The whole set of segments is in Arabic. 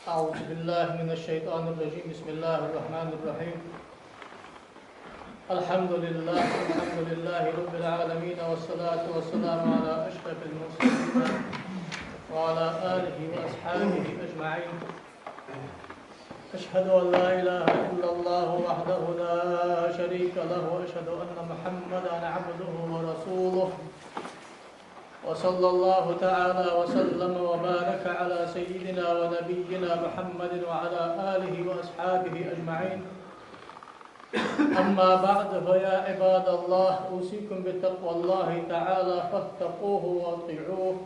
أعوذ بالله من الشيطان الرجيم. بسم الله الرحمن الرحيم. الحمد لله رب العالمين، والصلاة والسلام على أشرف المرسلين وعلى آله وأصحابه أجمعين. أشهد أن لا إله إلا الله وحده لا شريك له، وأشهد أن محمدا عبده ورسوله، وصلى الله تعالى وسلم وبارك على سيدنا ونبينا محمد وعلى آله وأصحابه أجمعين. أما بعد، فيا عباد الله، أوصيكم بتقوى الله تعالى فاتقوه وأطيعوه.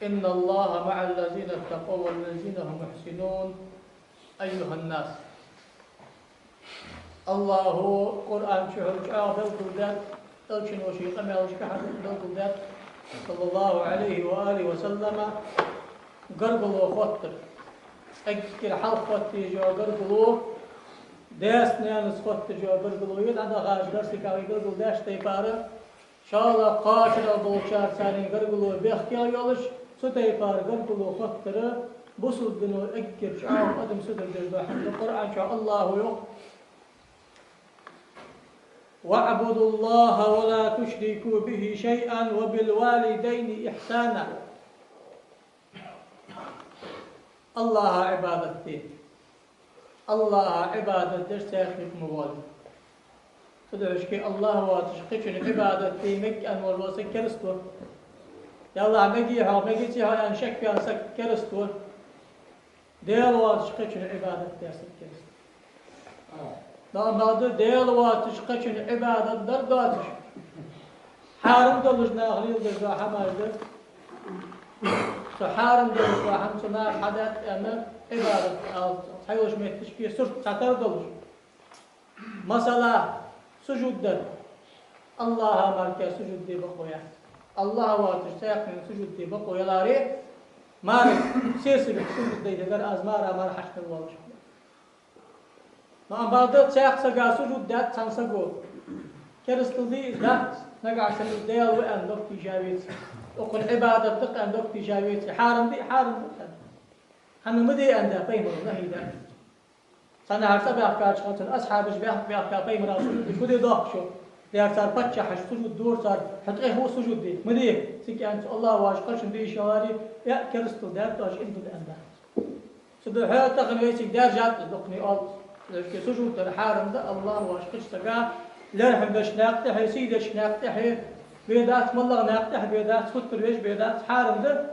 إن الله مع الذين اتقوا والذين هم محسنون. أيها الناس، الله قرآن شهر شعب القلدات ألشن وشيقا ما ألشك حدث القلدات صلى الله عليه وآله وسلم قرقلوا خطر أكر حلقة جو قرقلوا داس نانس خطر جو قرقلوا يد عند غاش درسك أو قرقل داش تيبارة شاء قاشر البوشار ساني قرقلوا بيخكي يولش ستيبار قرقلوا خطر بصد دنو أكر شعب أدم سدر جزبا حمد القرآن شاء الله يوم واعبدوا الله ولا تشركوا به شيئا وبالوالدين إحسانا. الله عبادتي، الله عبادتي سيخلق موالي فدعشكي الله واتشقيشن عبادتي مك أنور وسكرستور يا الله مجيها أنشك في أنسكرستور ديال واتشقيشن عبادتي سكرستور نعماده ديال واتشقيشن عبادة درداتش حارم دلش ناغليل دلش حماجد حارم دلش وحم سنا حدث أما عبادة حيوش ميتشكي سرط ساتر دلش مثلا سجود در الله مالك سجود دي بقويا الله واتش سيقن سجود دي بقويا لاري مالك سيسر سجود دي در أزمارا مار حشك الله ما بعد سياق سجى سجود دات سانسجو كرستلي دات نجع سنديال وأن دكت جاويت وقل عبادة دق أن دكت جاويت حارم دي هم مدي أن ده فيهم الله ده سنة هرسا بأفكار شخصن أصحابش بأفكار فيهم راسول بكودي ضاق شو ديار صار بتشح سجود دور صار حتى هو سجود دي مدي سك أنت الله واش قرشن دي شواري يا كرستل دات واش إنت الأن ده سدحات تغنيتك دار جات دقني ألت لكن سجود الحارم ده الله واشقش تقع لرحم باش ناقتح يسيدش ناقتح بيدات ملغ ناقتح بيدات فتر ويش بيدات حارم ده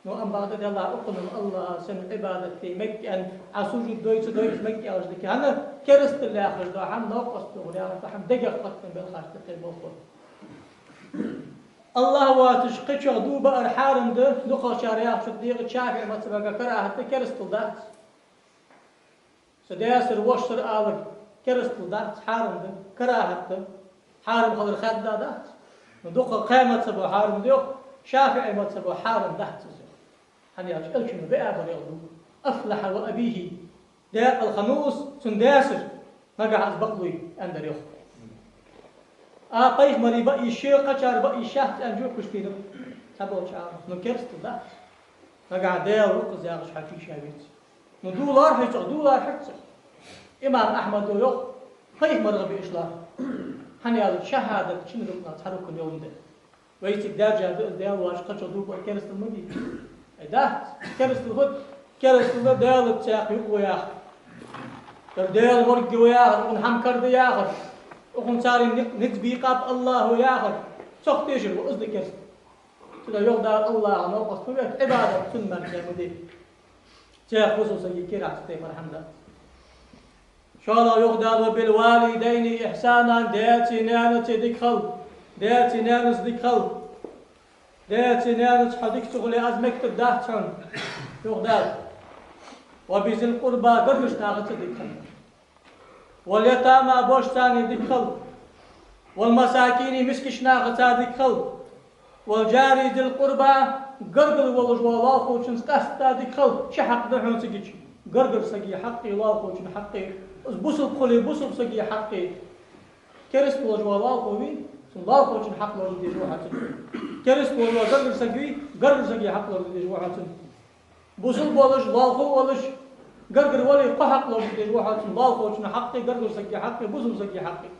نو أم بعد الله أقنم الله سن عبادتي مك أن عسجود دويت مك أوجدك أنا كرست اللي آخر ده حم ناقص تغلي أنا فحم دقق قتن بالخارج تقيل الله واتشقش دوبا الحارم ده نقا شاريا شديق شافع ما تبقى كراهة كرست ده سداسر وشر آلك كرستل دات حارم ده كراهة حارم خضر خد دات ندوق قيمة سبو حارم ديوق شافعي ما سبو حارم دات هني ألشم بقى بريضو أفلح وأبيه داق الخموس سنداسر نقع أزبقلي أندر يوخ قيش مري بقي الشيء قشار بقي الشهد أنجوك بشكيدو سبو شعار نو كرستل دات نقع ديال وقز ياغش حكي شابيت $1 هيتق $1 حتى إمام أحمد ويوق هاي مرة بإشلاء هني هذا شهادة شنو ربنا تحرك اليوم ده ويتك درجة ديال واش قشة دوب كرست المدي ده كرست الهد كرست الهد ديال التاق يقوى ياخر ديال ورق وياخر ونحم كرد ياخر وخن ساري نتبي قاب الله وياخر سوق تيجر وأصدق كرست كده يوق دار الله نوقف فبيت عبادة سنة يا مدير شيخ خصوصا يكير عتيم الحمد شاء يغدر وبالوالدين إحسانا داتي نانت دخل داتي نانس دخل داتي نانس حدك تغلي أزمك تدهتن يغدر وبذي القربى قرش ناغت دخل واليتامى بوشتاني دخل والمساكين مسكش ناغت دخل والجاري ذي القربى قرقل والله خوشن قستا دخل شحق دحون سجيج قرقل سجي حقي الله خوشن حقي بوصل قولي بوصل سجي حقي كرس والله خوي الله خوشن حق لو دي روحه كرس والله قرقل سجي حق لو دي روحه بوصل بولش لاخو ولش قرقر ولي قحق لو بديش واحد لاخو شنو حقي قرقر سقي حقي بوصل سقي حقي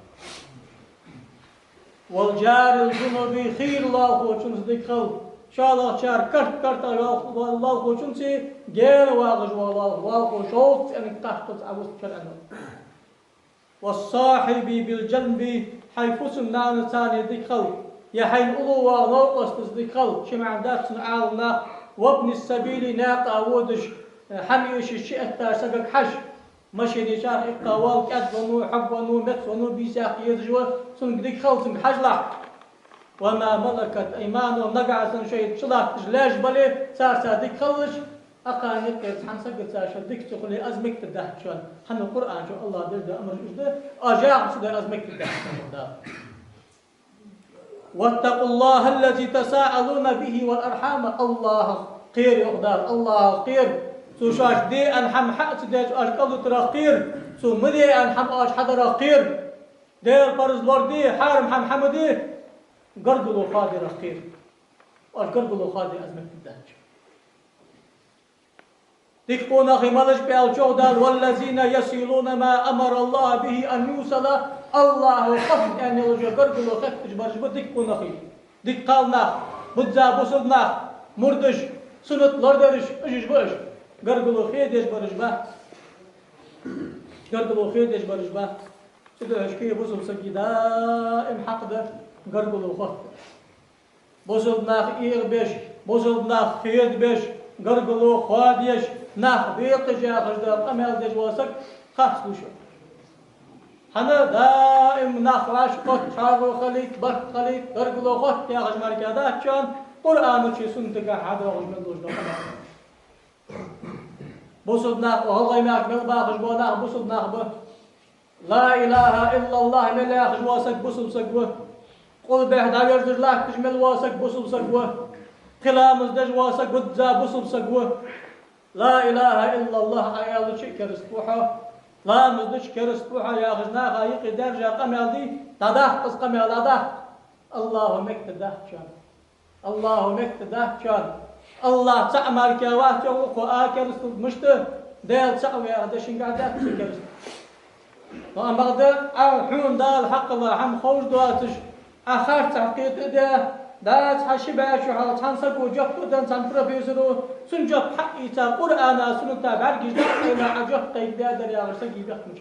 والجار الجنوبي خير لاخو شنو صدق خل شاء الله شار كرت كرت لاخو شنو سي غير واغج لاخو شوت ان قحط ابو شرعنا والصاحب بالجنب حيفوس النان ثاني دخل يا حين أولو ونوقس تصدقل شمع ذات عالنا وابن السبيل ناقة ودش حميش الشيء التاسق حش مشي نشان إقوال كأد ونو حب ونو مت ونو بيساق يرجوا سنق دخل سنق حجلح وما ملكت أيمانه نقع سن شيء شلاح تجلاش بلي ساسا دخلش أقاني قيس حنسق ساشا دك تقولي أزمك تدهك شان حن القرآن شو الله درد أمر جده أجاق سده أزمك تدهك واتقوا الله الذي تساءلون به والأرحام الله قير يقدر الله قير سو شاش دي أنحم حق ديج أشكال ترى قير سو مدي أنحم أش حضر قير دير فرز لوردي حارم حم حمدي قرقلو خادي رقير قرقلو خادي أزمك تدهج تكون أخي مالش بألجودال والذين يصلون ما أمر الله به أن يوصل الله قصد أن يلجو قرقلو خف تجبرش تكون أخي ديك قالنا بدزا بوصلنا مردش سنت لردرش اجيش باش قرقلو خيد يجبرش با قرقلو خيد يجبرش با سيدو هشكي بوصل سكي دائم حق ده قرقلو خف بوصلنا إيغ بيش بوصلنا خيد بيش قرقلو خواديش ناخ بيق جاخش ده قمل ديش واسك خاص دوشو حنا دائم ناخراش قط شارو خليت بك خليت قرقلو خط يا غش مركادات شان قرآن شي سنتك حدا غش من دوش ده بوصلنا والله ما اكمل باخش بونا بوصلنا به لا اله الا الله من لا يخش واسك بوصل سقوه قل به دا يرجر لك تجمل واسك بوصل سقوه قلامز دج واسك بدزا بوصل سقوه لا إله إلا الله عيال شيء كرستوحة لا مزدش كرستوحة يا غزنا خايق درجة قمل دي تداه قص قمل تداه الله مكتده شان الله مكتده شان الله تعمل كواه وقو آكرست مشته ديل تعوي هذا قاعدات كرست وأما غدا حون دال حق الله حم خوش دواتش آخر تحقيق ده دات حشباش وحال تنسق وجبت ودن تن بروفيسورو سنجب حقي تا قرآن سنتا برجش دا إلى عجب قيد در يا غرسة جيبه مش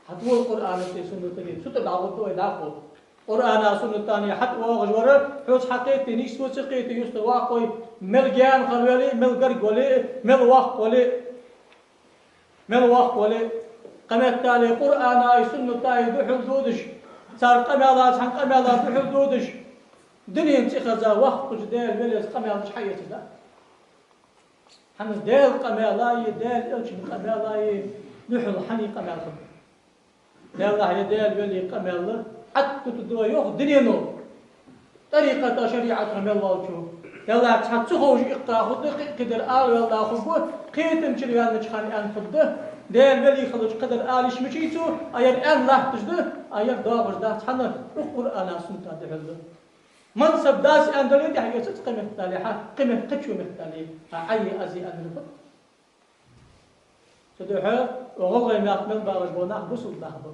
حتى القرآن في سنتني سوت دعوته إداخل قرآن سنتاني حتى وغجورة حوش حقيقة نيش وسقيت يستوى قوي ملجان خلولي ملجر قولي ملواق قولي ملواق قولي قمت تالي قرآن سنتاي بحل دودش صار قمالات حن قمالات بحل دودش دنيا انتخذ وقت جدال بلس قمال مش حية لا حمد دال قمالاي دال الشم قمالاي نحل حني قمال دال الله دال بلي قمال حتى تدوا يوخ دنيا نو طريقة شريعة قمال والشو دال الله تحتخوج إقرا خد قدر آل والله خبوت قيتم شريان نشخان أن خده دال بلي خلوج قدر آلش مشيتو أير أن لا تجده أير دابر ده حنا القرآن سنتا دهله منصب داس أندلي ده يسوع قيمة تاليها قيمة قتشو مثالي عي أزي أندلي تدوها والله ما أكمل بارج بناه بوصل نهبه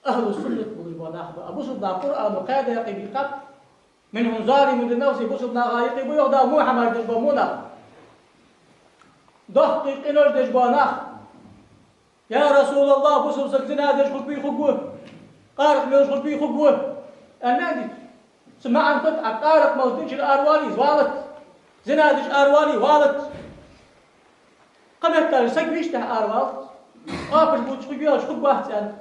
أهل السنة بوصل نهبه بوصل نه قرآن وقاعدة يقبل قط منهم ظالم من الناس بوصل نه غايق بيوضع محمد دجبمونا دقيق إنوش دجبانه يا رسول الله بوصل سكتنا دجخل بي خبوه قارق ميوش خل بي خبوه النادي سمع عن قط عقارق موزدش الأروالي والت زنادش أروالي والت قمت تاري سق بيشته أروال آبش بوتش خبيوش خب واحد يعني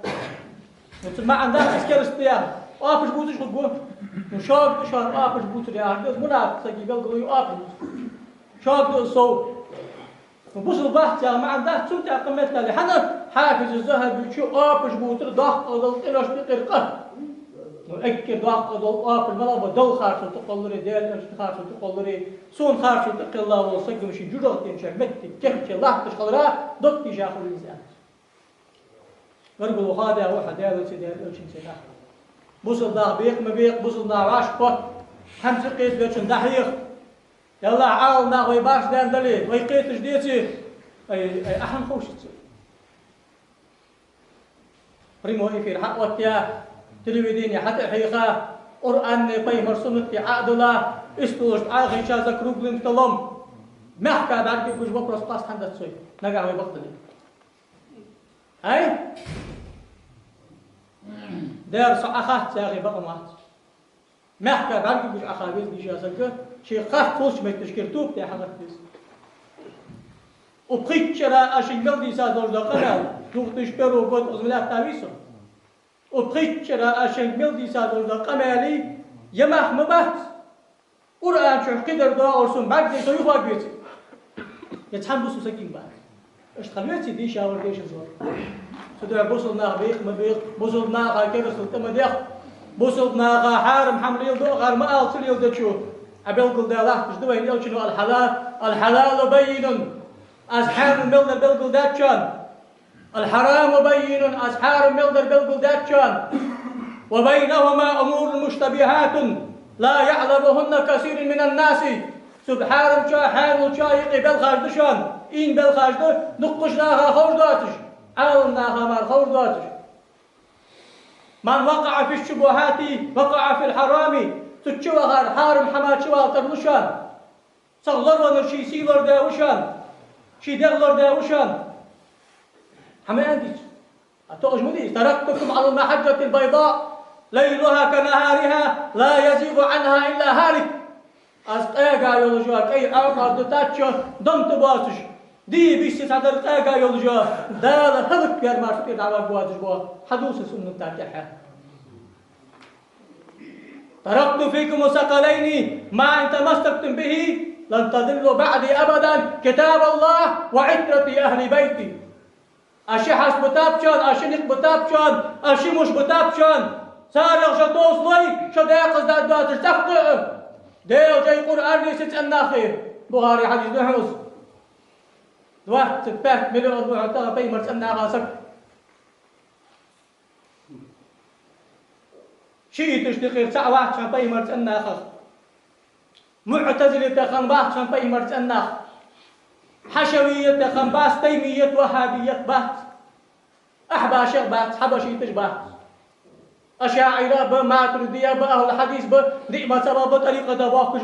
سمع عن ذاك أسكر استيام آبش بوتش خبوه نشاق تشار آبش بوتش يعني منافق سقي قلقلو آبش شاق دو وبوصل بحث يا مع ذاك سمت قمت تاري حنا حافظ الذهب يشو آبش بوتر ضغط أضل إلاش بقرقه أكيد ضاق ضل الملابة دل خارج تقلري ديال أرش خارج تقلري سون خارج تقل الله وصقم شيء جرأة تنشأ مت كيف الله تشقلرا ضد تجاه الإنسان قرب الخادع واحد ديال سيديال أرش سيدا بوصل ضاق بيق ما بيق بوصل ضاق عاش قط همس قيد بيشن دحيق يلا عاونا ويباش دان دلي ويقيت جديتي أي أحن خوشتي بريمو إفير حق وقتيا تلويديني حتى حقيقة قرآن بي مرسومتي عقدلا استوش عاغي شازا كروبلين تلوم محكا بعد كيف وجبه برسقاس حندت سوي نقع ويبطلي هاي دار صعخات يا أخي بقى مات محكا بعد كيف وجبه أخابيز دي شازا شي خاف فوش ما تشكرتوك يا حضرت بيس وبقيت شرا أشنقل دي سازوش دا قنال دوغ تشكرو وقود أزملاك تاويسو وبقيت شرا أشنقل دي سازوش دا قمالي يماح مبات قرآن شو قدر دا أرسون بعد دي سوي خواك بيتي يتحن بسو سكين بعد اشتغلتي دي شاور ديش زور سدوع بوصلنا بيخ مبيخ بوصلنا كرسل تمديخ بوصلنا حارم حمل يلدو غار مقال سل يلدو تشوف أبلغل دالات تجدوه يلو شنو الحلال بين أسحار ملدر بلغل داتشان الحرام بين أسحار ملدر بلغل داتشان وبينهما أمور مشتبهات لا يعلمهن كثير من الناس سبحان شاحان وشايق بالخاردشان إن بالخارد نقشناها خورداتش عاوناها مال خورداتش من وقع في الشبهات وقع في الحرام تتشوغر حارم حماد شوال ترلشان صغلر ونرشي سيلر داوشان شي دغلر داوشان حما عنديش أتوقج مديش تركتكم على المحجة البيضاء ليلها كنهارها لا يزيغ عنها إلا هالك أسقاقا يولجوها كي أعقد تاتشو دمت باسش دي بيشي صدر قاقا يولجوها دال هلك يار مارسك دعوة بواتش بوا حدوث سنة تاكيحها تركت فيكم ثقلين ما إن تمسكتم به لن تضلوا بعدي أبدا كتاب الله وعترة أهل بيتي أشي حسب بتابشان أشي نق بتابشان أشي مش بتابشان سارغ شتوص لي شداق ازداد داتش تفقع ديو جاي قرآن ليست الناخير بخاري حديث نحوز دوات تبات مليون معتغى بيمرس الناغاسك شيء تشتغل ساعة واحد شان بيمرس الناخس معتزلة تخنبات شان بيمرس الناخ حشوية تخنباس تيمية وهابية بات أحباشي بات حبشي تشبات أشاعرة بماتريدية بأهل الحديث بدئمة سبب طريقة دواقش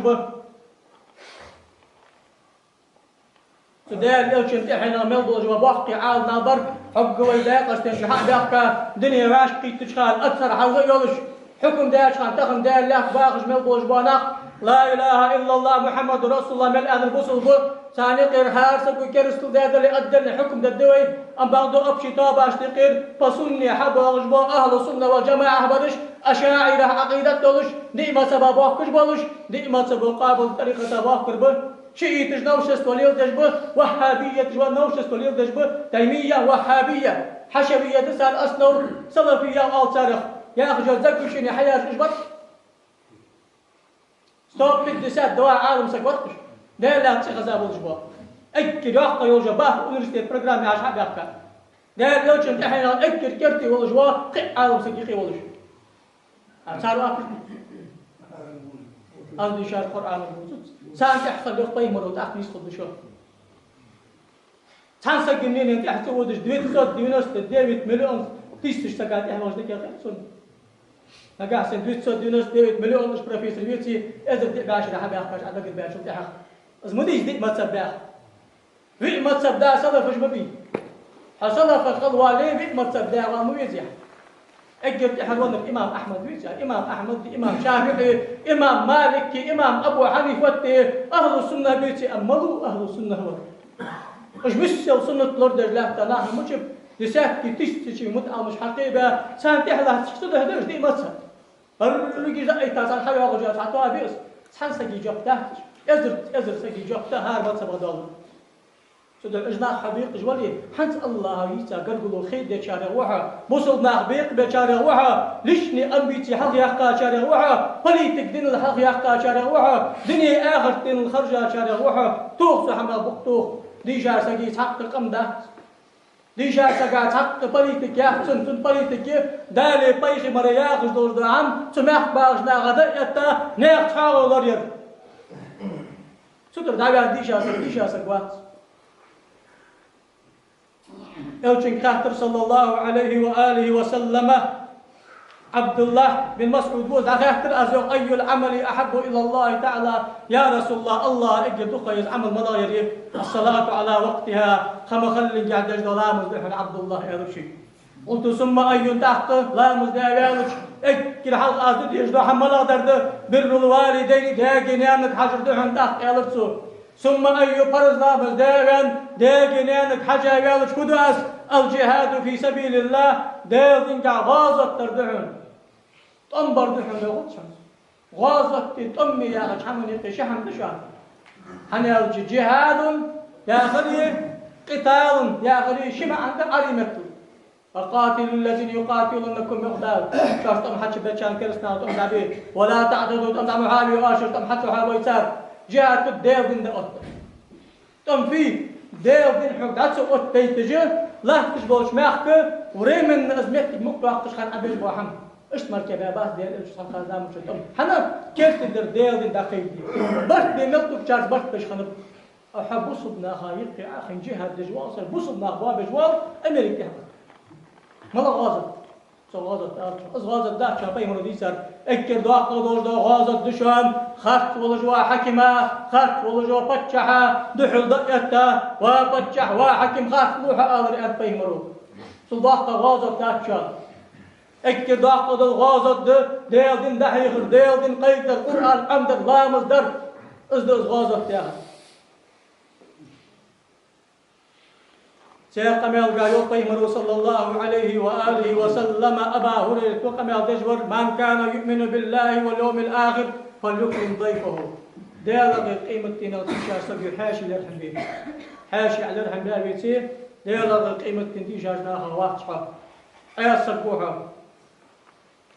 سدال يوشن إحنا ملضوج وبحقي عال نابر حق ويداق استنشحاء بحكا دنيا واش قيت تشخال أكثر حوغي يولش حكم داش خان تخن دال لك باخش ملضوج باناق لا إله إلا الله محمد رسول الله من أهل البصل ثاني قير هارسك وكرستو دادا لأدن حكم دادوي أم بعضو أبشي طابا اشتقير فسني حبا غجبا أهل السنة والجماعة بدش أشاعر عقيدة دولش دئما سبا باخكش بولش دئما سبا قابل طريقة باخكر بل شيئي نوشست وليل دجبه وهابية تجبه نوشست وليل دجبه تيمية وهابية حشوية تسأل أسنور سلفية وآل تاريخ يا أخي جوزك وشيني حياة إجبت ستوب بالدسات دواء عالم سكوتش ده لا تشخص أبو الجبا أكيد يحقق يوجب باه ونرستي برنامج عاش حد يحقق ده لو كنت إحنا أكيد كرتي والجوا قي عالم سكيقي والج صاروا أكيد أنا شار القرآن الموجود سان تحصل يخطي مرات أخلي يسقط بشو سان سجنين أنت أحسن ودش دويت صوت دينوس تديويت مليون تيستش سكات إحنا وش ذكر خلصون نجاح سن دويت صوت دينوس ديويت مليون مش بروفيسور بيتي إذا تبعش رح بيأخذ على قد بيأخذ تحق از مديش ديك ما تسبح في ما تسبح صدف جببي حصلف الخلوة ليه ما تسبح ومو يزيح أجد حلوان الإمام أحمد ويزيح إمام أحمد إمام شافعي إمام مالكي إمام أبو حنيفة أهل السنة بيتي أملوا أهل السنة هو مش بس سنة لورد الله تعالى مجب لسات كي تشتشي متعة مش حقيبة سان تحلى تشتد هدرش دي ما تسبح فلقي زي تاسع حبي أغجى تعطوها بيس سانسكي جبتها ازر سكي جوكتا هار بات سبا دالو سود الاجناح حبيق جوالي حنت الله يتا قرقلو خيد دي شارع وحا بوصل ناخبيق بشارع وحا ليشني أنبيتي حق يحقا شارع وحا فليتك دين الحق يحقا شارع وحا ديني آخر دين الخرجة شارع وحا توخ سحمل بقتوخ دي جار سكي حق قمدة دي جار سكي حق فليتك يحسن سن فليتك دالي بيخي مرياخش دوش درعم سمح باغش ناغدا يتا ناخ حاغو لرير ستر دعوة ديش أسقوات ألشن كاتر صلى الله عليه وآله وسلم عبد الله بن مسعود بود أخير أزوج أي العمل أحب إلى الله تعالى يا رسول الله اجد خيز عمل مضاير الصلاة على وقتها خم خل قاعد لا مزدحن عبد الله يا شيء قلت ثم أي تحت لا مزدحن اكل حلق أزد يجد حمل درد بر الوالدين داجن يانك حجر دحن تحت يالرسو ثم أي فرض لا مزدحن داجن يانك حجر يالرس كداس الجهاد في سبيل الله داجن كغازة تردحن تنبر دحن يغطشن غازة تمي يا أخي حمني قشحن تشان هنيا جهاد يا أخي قتال يا أخي شبع عند عريمته فقاتلوا الذين يقاتلونكم مقدار شرط حج بتشان كرسنا وتم دابي ولا تعتدوا تم دام حالي واشر تم حتى حال ويسار جهاد الديل دين دقت تم في ديل دين حق داتس قط بيتجه لا تشبوش ماخك وريمن ازمتك مقطع خان ابيش بوحم ايش مركبه باس ديل ايش خان خزام وشتم حنا كيف تقدر ديل دين دقيق دي بس بملتو بشارج بس بش خن احب صبنا خايق اخي جهاد دجواصل بصبنا ابواب جوال امريكا ماذا غازت؟ سو غازت از غازت ده شافي مرودي سر اكر داق قدوش ده غازت دشان خرط ولجوا حكمه خرط ولجوا بتشحه دحل دقته وبتشح وحكم خرط لوحه قادر ان فيه مرود سو داق غازت ده شان اكر داق قدوش غازت ده ديل دين دحيخر ديل دين قيد القران عمد لامز در از غازت ده سيقمل جايو قيمر صلى الله عليه وآله وسلم أبا هريرة وقمل دجور من كان يؤمن بالله واليوم الآخر فليكرم ضيفه ديالغ قيمة تينا تيشا سبي حاشي لرحم بيه حاشي على رحم بيه بيتي ديالغ قيمة تيشا جناها واضحة آيات سبوحة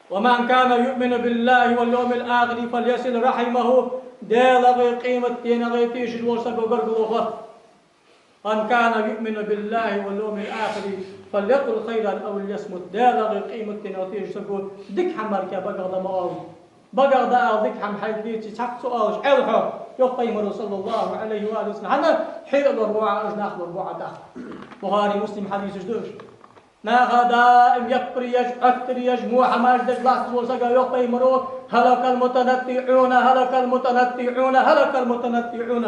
ومن كان يؤمن بالله واليوم الآخر فليصل رحمه ديالغ قيمة تينا غيتيش الوسط وقرقلوخه من كان يؤمن بالله واليوم الآخر فليقل خيرا أو ليصمت دالغ قيمة تنوتيج سكوت دك حمر كا بقى ماو بقى دا دك حم حديتي تحت سؤال حلو يقيم صلى الله عليه وآله وسلم أنا حيل الربوع أجناخ الربوع داخل بخاري مسلم حديث جدوش ناخذ دائم يكبر أكثر يجموع ماجد لاس وسقى يقيم هلك المتنطعون هلك المتنطعون هلك المتنطعون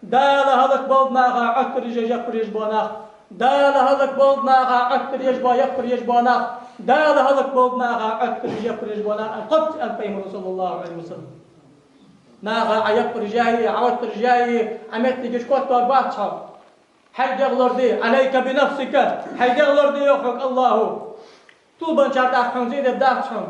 دال هذاك بود ناغا عكر يجبر يجباناخ دال هذاك بود ناغا عكر يجبر يجباناخ دال هذاك بود ناغا عكر يجبر يجباناخ قد الفيم رسول الله عليه وسلم ناغا عيكر جاي عوتر جاي عملت لي كوت باتشا حي يغلر دي عليك بنفسك حي يغلر دي يوفق الله طوبا شرط اخون زيد بداتشم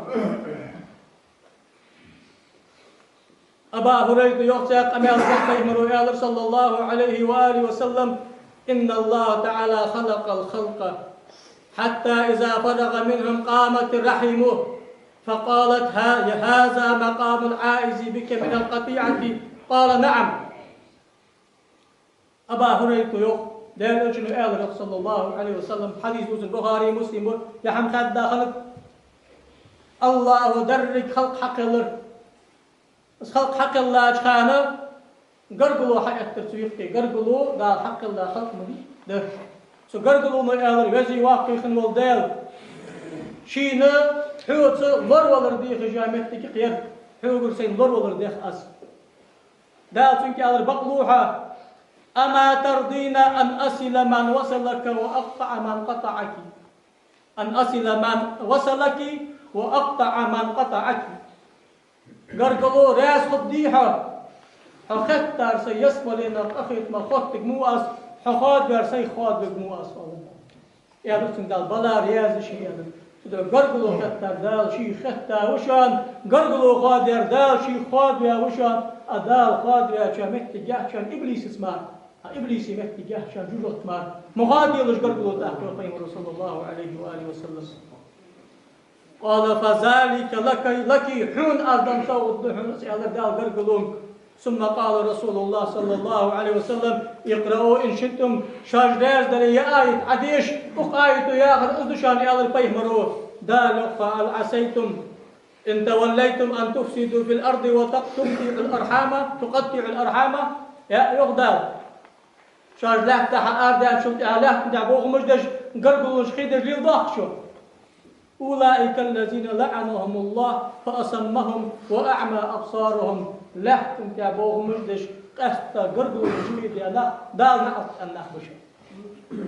أبا هريرة يوسف أمير الرحمن صلى الله عليه وآله وسلم إن الله تعالى خلق الخلق حتى إذا فرغ منهم قامت رحمه فقالت هذا مقام العائز بك من القطيعة قال نعم أبا هريرة يوسف دائما أجل صلى الله عليه وسلم حديث البخاري مسلم يحم خد داخل الله درك خلق حق الأرض خلق حق الله خانه قرقلو حق التسويق قرقلو قال حق الله خلق مني ده سو قرقلو ما يقدر وزي واقع خن والديل شينا حوت لور ولر دي خجامتك قير حوغر سين لور ولر دي اس ده تنك على بقلوها اما ترضين ان اصل من وصلك واقطع من قطعك ان اصل من وصلك واقطع من قطعك قرقلو راس خديها حختار سيسملنا أخيت ما خدتك مواس حخاد برسي خاد بمواس يا بسم دال بلا رياز شيء هذا تدور قرقلو ختار دال شيء ختار وشان قرقلو خادر دال شيء خاد يا وشان أدال خاد يا شمت جاه شان إبليس اسمه إبليس مت جاه شان جوجت مار مغادي لش قرقلو تأخذ قيم رسول الله عليه وآله وسلم قال فذلك لك حون أردم صوت دحون سأل دال قرقلون ثم قال رسول الله صلى الله عليه وسلم اقرأوا إن شئتم شاجداز دلي آية عديش آية يا أخر أزدشان يا الفيه مروه دال فهل عسيتم إن توليتم أن تفسدوا في الأرض وتقطعوا الأرحام يا يغدال شاج لا تح أردا شو لا تدع بوغمش دش قرقلوش خيدر ليل ضاخشو أولئك الذين لعنهم الله فأصمهم وأعمى أبصارهم لحكم تابوغمش دش قستا قرقلوش جميد يا لا دال نعط أنخ بشان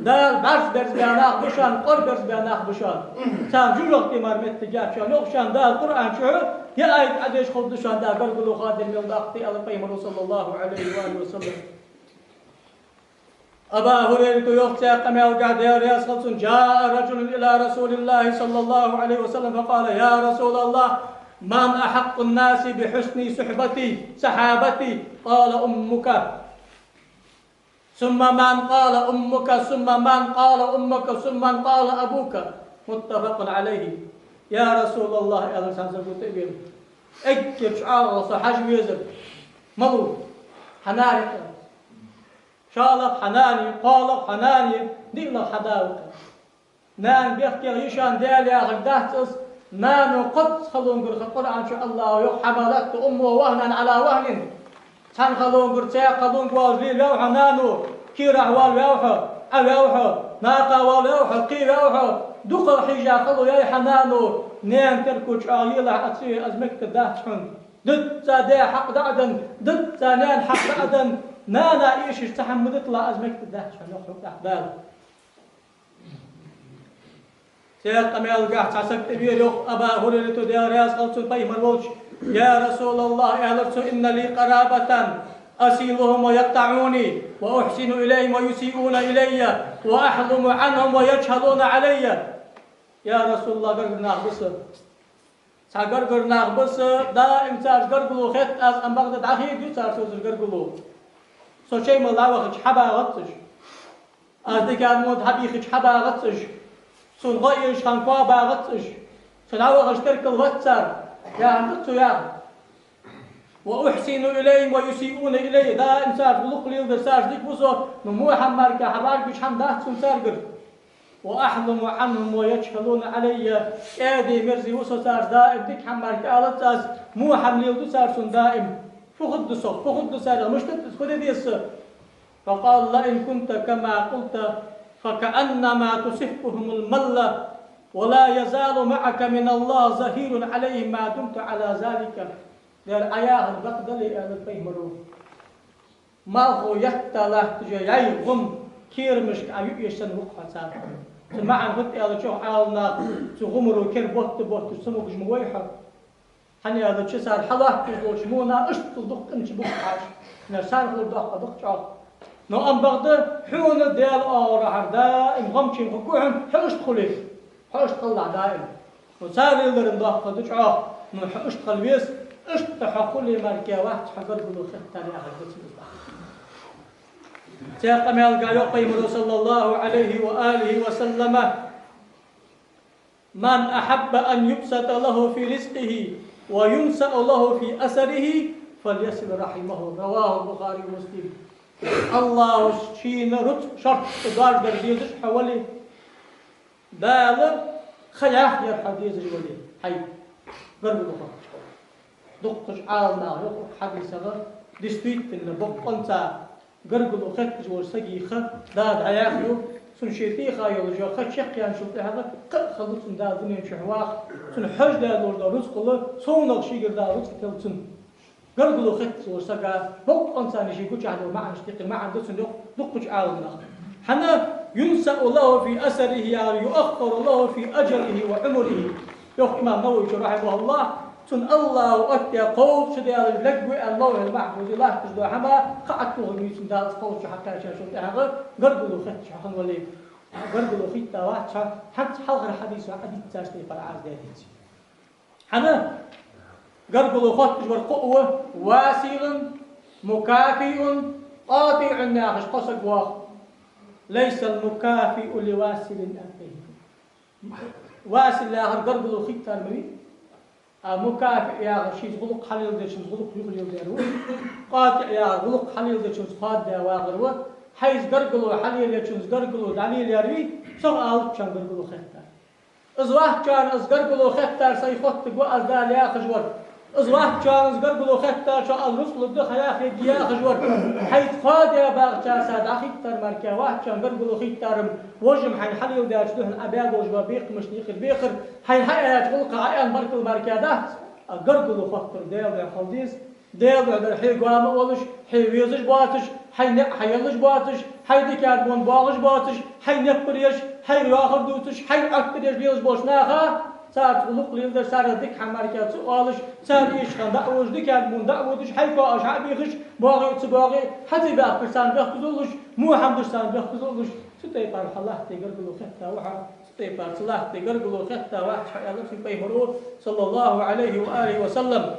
دال برس برس بياناخ بشان قر برس بياناخ بشان سام جوجك تمار متجاب شان يوخشان دال قرآن شو يا آيت عديش خود شان دال قرقلو خادم يوم داختي على قيمة صلى الله عليه وآله وسلم أبا هريرة يخشى قميل قادر يسخلص جاء رجل إلى رسول الله صلى الله عليه وسلم فقال يا رسول الله من أحق الناس بحسن صحبتي سحابتي قال أمك ثم من قال أمك ثم من قال أمك ثم من قال أبوك متفق عليه يا رسول الله يا رسول الله اكتب شعار صحاج ويزر ملو حنارك شالق حناني قالق حناني دينا حداوك نان بيحكي يشان دالي غدات نانو قد خلون قر القرآن شاء الله يق حملت أمه وهنا على وهن سان خلون قر تاق خلون قوال لي لوحة نانو كيرع والوحة أوحة ناقة والوحة قيوحة دقل حيجا خلو يا حنانو نان تركو شايلة أتسيه أزمك داتشن ضد دا حق دعدن ضد نان حق دعدن نانا إيش تحملت لا أزمك داتشن يخرج أحبال سيد قميل قاعد عسك تبير يخ أبا هريرة ديار ياس خلصوا طيب الوجه يا رسول الله أعلمت إن لي قرابة أسيلهم ويقطعوني وأحسن إليهم ويسيئون إلي وأحلم عنهم ويجهلون علي يا رسول الله قرقنا بس سأقرقنا بس دائم سأقرقلو خيط أز أم بغداد عخير دو سأقرقلو سو شيء ملاوخ حبا غطش أزدك الموت حبيخ حبا غطش سون غيش خنقوا باغطش سنعوغ اشترك الواتسر يا عندتو يا وأحسن إليهم ويسيئون إلي دا إنسان بلوك ليل درساج ديك بوزو نمو حمار كحبار بيش حمدات سنسارقر وأحلم عنهم ويجهلون علي آدي مرزي وسو سار دائم ديك حمار كالت أز مو حمليل دو سار سن دائم فخد دو صف فخد دو سار مش تتسخد ديس فقال لئن كنت كما قلت فكأنما تصفهم الملة ولا يزال معك من الله ظهير عليه ما دمت على ذلك دير آياه البقدلي أهل الفيمرو ما هو يتلا تجي غم كير مشك أيوب يشتن وقفة سابقا سمعا قلت أهل شو عالنا تغمرو كير بوت تسموك جمويحة حني هذا شو صار حلا تقول شمونا اشتل دق انش بقعش نرسان خلو دق شعر نو أم بغدا حون ديال راح دائم غمشين حكوهم حوش تخليه حوش تطلع دائم وسالي اللي رنداق دجعه نو حوش تخليس اشتحقلي ماركيا واحد حقر بلو خطاني أخذ بسم سيقم يلقى يقيم صلى الله عليه وآله وسلم من أحب أن يبسط له في رزقه وينسأ له في أثره فليصل رحمه رواه البخاري ومسلم الله شين رت شرط دار درديش حوالي دال خياه يا حديث الولي حي قرب البخاري دقش عالنا يقول حق سغر دستيت إن بقنتا قرب الخط جور سجيخ داد عياخيو سن شيتيخا يرجع خد شقيان شوف هذا خلص من داد دنيا شهواخ سن حج داد ورد رزق الله صون الشيء داد رزق كلسن قرقلو خط وسقى بوق إنسان شيء كوش على معن اشتقل معن دسن دقش عالنا حنا ينسأ الله في أثره يعني يؤخر الله في أجله وعمره يخ إمام نووي رحمه الله سن الله أتى قوت شدي على اللقوة الله المحفوظ الله تجدو حما قعدته ميسن دال قوت حتى شاشوت هذا قرقلو خط شحن ولي قرقلو خط واحد حتى حلقة الحديث تاشتي فرعاز دهيت حنا قرقلو خط جبر قوة واسل مكافئ قاطع الناقش قصق واخ ليس المكافئ لواسل أنفه واسل لا قرقلو خط المري مكافئ يا شيء غلق حليل ده شيء غلق يخليه ده قاطع يا غلق حليل ده شيء قاد ده واغر حيز قرقلو حليل ده شيء قرقلو دليل يروي سؤال كان قرقلو خط إذ واحد كان إذ قرقلو خط سيخط جوا أزدال يا خجور از واحد شانز قرقلو خطة شو الرسل الدخ يا أخي جيا خجور حيث خادع باغ جاسد أخي تر مركا واحد شان قرقلو خيتارم وجم حين حليو داش دهن أبيض وجوا بيق مش نيخر بيخر حين حيات خلق عيان مركل مركادات قرقلو خطر ديل ديل خلديس ديل ديل حي قوام أولش حي ويزش باتش حي يلش باتش حي ديكاد بون باغش باتش حي نبريش حي رياخر دوتش حي أكتريش ليلش بوش ناخا صار خلق ليلدر صار ديك حماركات سؤالش صار إيش خان دعوش ديكاد بون دعودش حي كاش عبيخش باغي تباغي حتى بقى فرسان بيخزولش مو حمدش سان بيخزولش ستيبار الله تقرقلو خطة وحا ستيبار الله تقرقلو خطة واحد حيالك في بيمرو صلى الله عليه وآله وسلم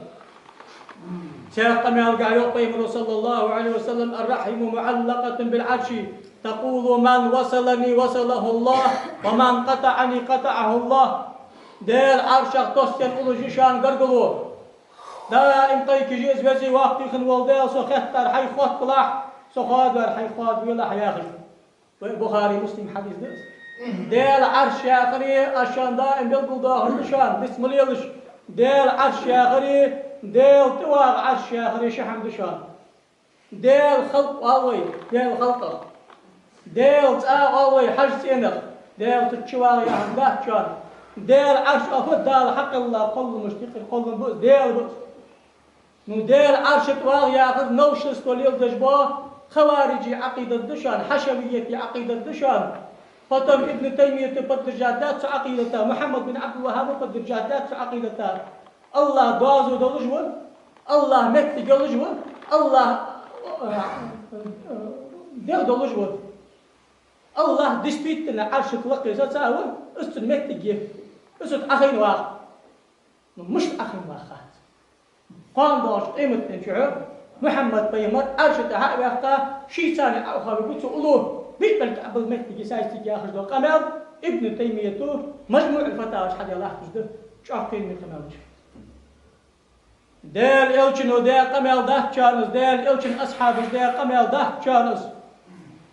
سيقم يلقى بيمرو صلى الله عليه وسلم الرحم معلقة بالعرش تقول من وصلني وصله الله ومن قطعني قطعه الله ديل عرشق توسين أولو جيشان قرقلو دائم طيك جيز وزي وقتي خن والديل سو خطر حي خوت بلاح سو خاد ور حي خاد ويلا حياخش بخاري مسلم حديث دس ديل عرش يا أخري عشان دائم بيلقوا ظاهر نشان بسم الله يلش ديل عرش يا أخري ديل تواغ عرش يا أخري شحم دشان ديل خلق أوي ديل خلقه ديل تاغ أوي حج سينخ ديل تتشواغ يا همدات شان ديل عرش أفضل دال حق الله قل مشتقل قل بؤس ديل بؤس نو ديل عرش تواغ يا أخر نوشس وليل دجباه خوارجي عقيدة دشان حشوية عقيدة دشان فتم ابن تيمية بدرجاتات عقيدته محمد بن عبد الوهاب بدرجاتات عقيدته الله دوازو دلجول الله مت دلجول الله دير دلجول الله دشبيتنا عرش تلقي ساتساول استن مت جيف استن أخين واحد مش أخين واحد قام داش قيمة تنشعر محمد بيمر أرشد هاي وقتا شيء ثاني أخر بيتو الله بيقبل قبل مهتي سايستي ياخذ له قمر ابن تيمية مجموع الفتاوى حد الله تجده شاف كلمة قمر ديل إلشن وديل قمر ده شانس ديل إلشن أصحاب ديل قمر ده شانس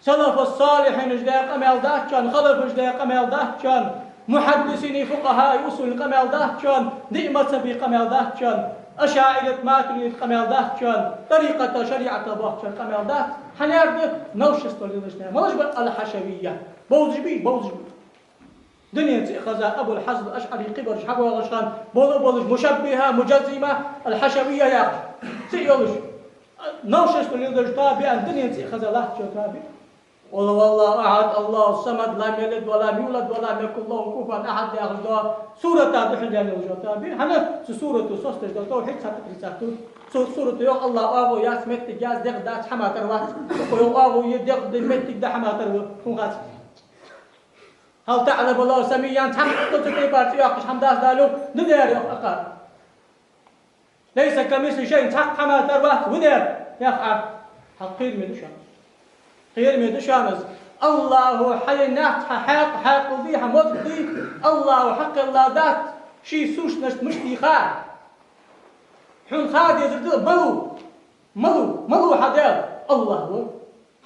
سلف الصالحين ديل قمر ده شان خلف ديل قمر ده شان محدثين فقهاء أصول قمر ده شان نعمة بقمر ده شان أشاعرة ما تريد قمر ده شان طريقة شريعة الله شان قمر ده حنيرد نوشست ولدشنا مالش الحشوية بوزجبي دنيا تأخذ أبو الحسن الأشعري قبر شحبه وغشان بولج مشبهة مجزمة الحشوية يا أخي سيولش نوشست ولدش تابعا دنيا تأخذ الله شو تابع والله أحد الله الصمد لم يلد ولم يولد ولم يكن له كفوا أحد يأخذ سورة تابعين يعني وجه تابع هنا سورة سوستج توحيد ساتكريساتو سورة يوم الله أبو ياس متك ياس دق داس حما تروات ويوم أبو يدق متك ده حما تروات فوقات هل تعلم الله سميا تحقق تطيبات ياقش حمداس دالو ندير أقار ليس كمثل شيء تحقق حما تروات ودير يقع حقير من شان خير من شانز الله حي نحت حق ذي حمد ذي الله حق الله ذات شي سوش نشت مشتي خار حون خاد يزرد ملو حدال الله هو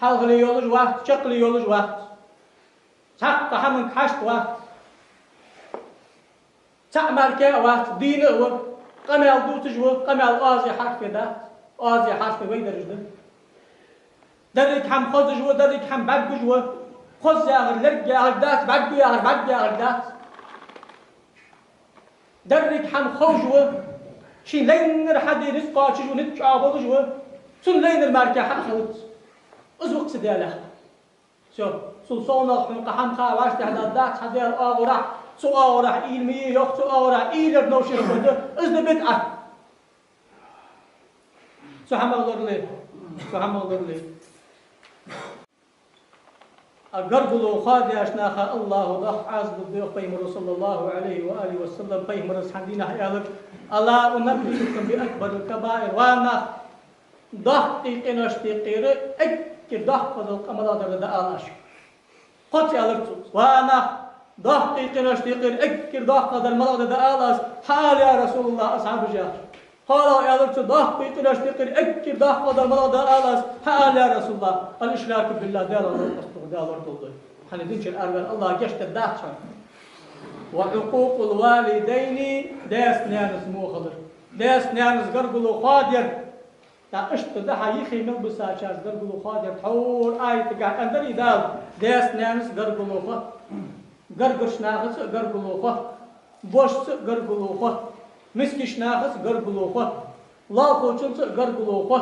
حلق لي يولج وقت شق لي يولج وقت حق حمن حشت وقت تعمل كي وقت دين هو قمل دوتج هو قمل آزي حرف ذات آزي حرف وين رجل درك حم خذ جوا درك حم بعد جوا خذ يا غلق يا غدات بعد يا غدات درك حم خو جوا شي لين حد رزقا شي نتشابه جوا سن لين الماركه حخلت ازوق سداله شوف سلطان حنق حم خا واش تحدات حدا اورا سو اورا علمي يوق سو اورا الى نوشر بده ازن بدعه سو حم الله لي أقربلو خادي أشناخا الله ضح عزب الضيق بيمر صلى الله عليه وآله وسلم بيمر سحدينا حيالك ألا أنبئكم بأكبر الكبائر وانا ضح تيقين اشتيقير اكر ضح فضل قمضة درد آلاش قد يالك وانا ضح تيقين اشتيقير اكر ضح فضل مضى درد آلاش حال يا رسول الله أصحاب جاهر قالوا يا رب ضح بيتنا اشتقر اكر ضح فضل مضى آلاش حال يا رسول الله الإشراك بالله دار الله دالر doldu. Hani dinçel arvel Allah geçti dağçan. Ve hukukul valideyni ders neyaniz muğalır. داس نانس قرقلو خادر تا اشت ده حيخي من بساچاز قرقلو خادر تحور آيت قاعد اندري دال داس نانس قرقلو خ قرقش ناقص قرقلو خ بوش قرقلو خ مسكش ناقص قرقلو خ لا خوچل قرقلو خ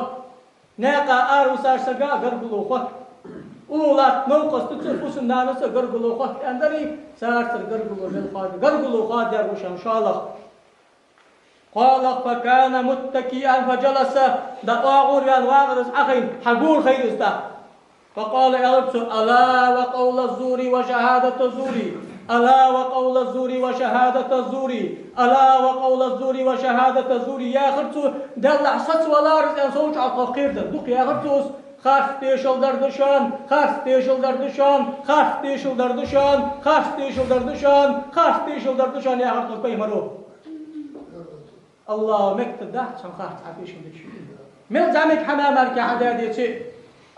ناقا آروسار سقا قرقلو خ أولاد نوقس تتصفوس النانس قرقلو خ اندري سارتر قرقلو بالخادر قرقلو خادر وشان شالخ قال فكان متكئا فجلس دقاغور الواغرس أخين حقول خير استا فقال يلبس ألا وقول الزور وشهادة الزور ألا وقول الزور وشهادة الزور ألا وقول الزور وشهادة الزور يا خرطو دلع سس ولا رز أن صوت على التقير دق يا خرطوس خاف تيشل دردشان خاف تيشل دردشان خاف تيشل دردشان خاف تيشل دردشان خاف تيشل دردشان يا خرطوس بيمرو الله مكتب ده شان خاف تعفيش مدش مل زعمك حمام مركي حدادي شيء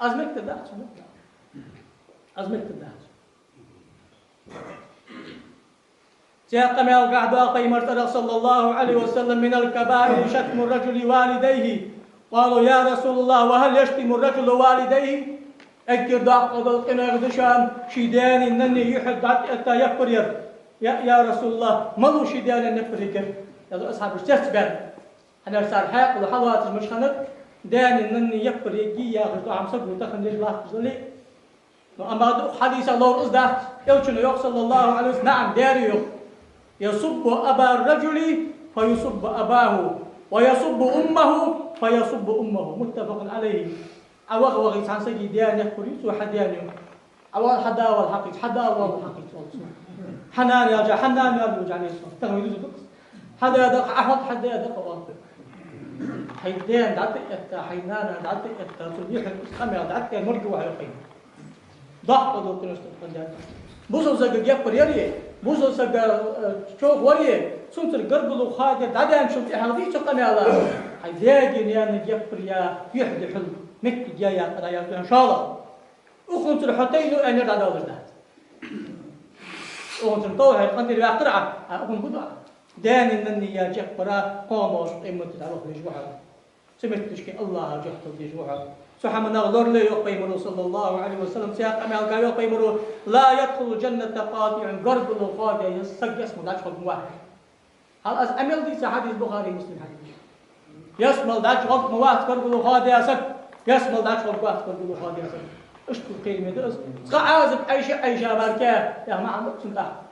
از مكتب ده از مكتب ده سياق ما قعد أقي مرتضى صلى الله عليه وسلم من الكبائر شتم الرجل والديه قالوا يا رسول الله وهل يشتم الرجل والديه أكر دعق قدلقنا غدشان شيدان إنني يحد حتى يكبر يا رسول الله ملو شيدان النفريكر يا أصحاب الشتبان أنا رسال حاق وحوات مش خنق دان إنني يكبر يجي يا غدو عم سبو تخن ليش الله تزلي أما حديث الله أصدق يوشن يوق صلى الله عليه وسلم نعم داري يصب أبا الرجل فيصب أباه ويصب أمه فيصب أمه متفق عليه أوغ وغيس عن سجي ديان يكبر يسوى حديان يوم أول حدا والحقيق حدا والحقيق حنان يا جا حنان يا رجع عليه الصلاة تغوي دوز حدا يدق أحد حدا يدق واطي حيدان دعت إتا حينان دعت إتا صديق الإسلام دعت مرجو حيقين ضحك دو كنوس تقدر بوزو سجى يكبر يريه بوزو سجى شوف وريه سنتر قربلو خاطر دعدان شوف إحنا شقنا على حيداجين يا نجيبر يا يحدي حلو مك جاي يا إن شاء الله وكنت الحتيلو أن يرد على وجهه وكنت الطوحة قد يقرأ أكون بدع دان إنني يا جبرا قاموا إمة تعرف لجوعه سمعت تشكي الله جهته لجوعه سبحان الله لا يقيمر صلى الله عليه وسلم سياق أمال قال يقيمر لا يدخل الجنة قاطع قرب القاطع يسق اسمه داش خلق واحد هل أز أمل دي حديث البخاري مسلم حديث يسمل داش خلق واحد قرب القاطع يسق يسمل داش خلق واحد قرب القاطع يسق اشتو كلمة درس عازب أي شيء باركاه يا ما عندك سنتها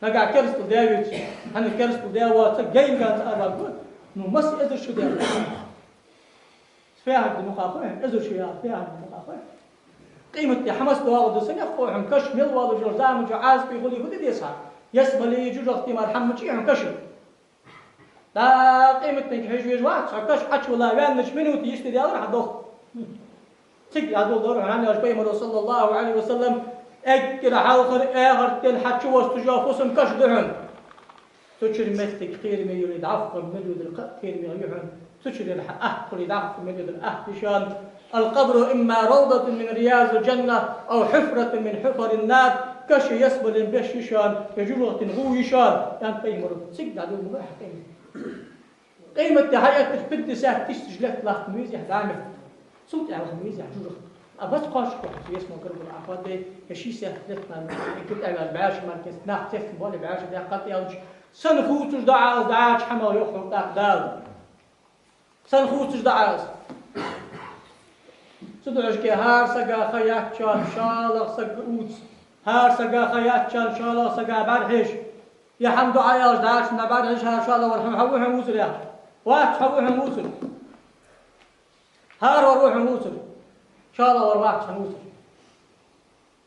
نقع كرستو داويت أنا كرستو داوات جاين كانت أربعة نو مس إذا شو داوي فيها المقاطعة إذا شو يا فيها المقاطعة قيمة حماس دوار دسنة خوهم كش مل والو جرزام جعاز بيقولي هدي ديسها يسمى لي يجوز اختمار حمد شيء عن كشم لا قيمة نجحش ويجوات كش حش ولا وين مش منو تيجي ديالر حدوخ تيجي هذول دور عن أجبي مرة صلى الله عليه وسلم أجر حاضر آخر تل حش واستجافوسم كش دهن تشر مستك خير ما يريد عفق مجود القط خير ما يحن تشر الحق يريد عفق مجود الأهتشان القبر إما روضة من رياض الجنة أو حفرة من حفر النار كش يسبل بشيشان يجوغة غويشان يعني قيمة سجد هذول مباح قيمة حياة بنت ساعة تشتجلت لاخ ميزي حدامه صوت على ميزي حجوغة أبد قاش كويس يسمع قرب العفاد ده كشي ساعة ثلاثة كنت على البعاش مركز ناح تف مال البعاش ده قط يالج سنفوتش دعاش حما يخرج تقدال سنفوتش دعاش سدعش كي هار سجا خيات شان شالق سجا أوت هار سجا خيات شان شالق سجا برهش يا حمد عياش دعاش نبرهش هار شالق والحم حوهم وصل يا واحد حوهم وصل هار وروحهم وصل شالق والواحد حوصل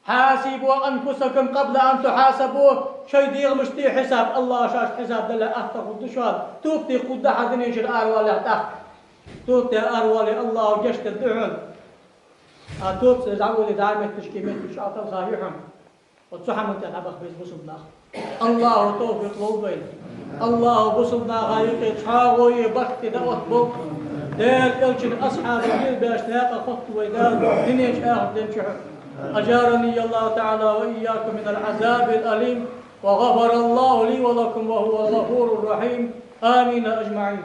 حاسبوا أنفسكم قبل أن تحاسبوا شيء ديغ مشتي حساب الله شاش حساب دل أحتق الدشوار توبتي قد حد يجر أروالي أحتق توبتي أروالي الله جشت الدعون توبت زعولي دائما تشكيمات الشعط الخايحهم وتصحى من تنبخ بيز بصبنا الله توفيق لوبين الله بصبنا غايقي تحاوي بخت دوت بوك دير إلشن أصحاب الجيل بأشناق خط ويدال دنيش آخر دنشحر أجارني الله تعالى وإياكم من العذاب الأليم وغفر الله لي ولكم وهو الغفور الرحيم آمين أجمعين